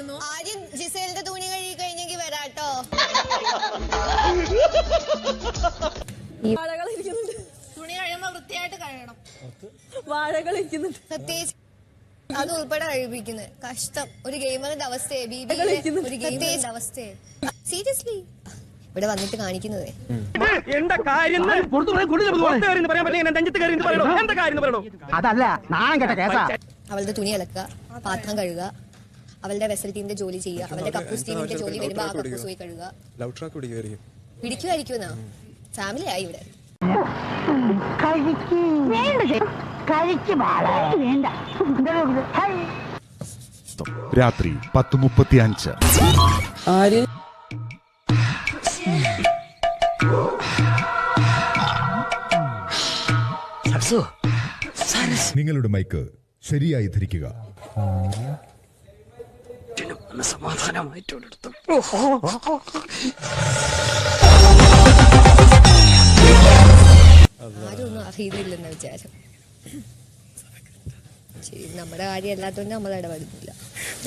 ഇരിക്കുന്നു. ആദ്യം ജിസേലിന്റെ തുണി കഴുകി കഴിഞ്ഞെങ്കിൽ വരാട്ടോ. വാഴകൾ ഇരിക്കുന്നുണ്ട്. തുണി കഴിയുമ്പോ വൃത്തിയായിട്ട് കഴുകണം. വാഴകൾ ഇരിക്കുന്നുണ്ട്. പ്രത്യേകിച്ച് അത് ഉൾപ്പെടെ കഴിപ്പിക്കുന്നത് കഷ്ടം. ഒരു ഗെയിമറിന്റെ അവസ്ഥയെ ഒരു ഗെയിമറിന്റെ അവസ്ഥയെ സീരിയസ്ലി ഇവിടെ വന്നിട്ട് കാണിക്കുന്നതേ. അതല്ല നാണം കേട്ട കേസാ. അവളുടെ തുണി അലക്കുക, പാത്രം കഴുകുക, അവളുടെ വെസൽ ടീമിന്റെ ജോലി ചെയ്യുക, അവളുടെ കക്കൂസ് ടീമിന്റെ ജോലി വരുമ്പോ ആ കക്കൂസ് പോയി കഴുകുക. പിടിക്കുമായിരിക്കുമെന്നാ ഫാമിലി ആയി ഇവിടെ. രാത്രി 10:35. നിങ്ങളുടെ മൈക്ക് ശരിയായി ധരിക്കുക. ആരും ഒന്നും അറിയുന്നില്ലെന്ന വിചാരം. ശരി, നമ്മുടെ കാര്യം അല്ലാത്തതുകൊണ്ട് നമ്മൾ ഇടപെടുന്നില്ല.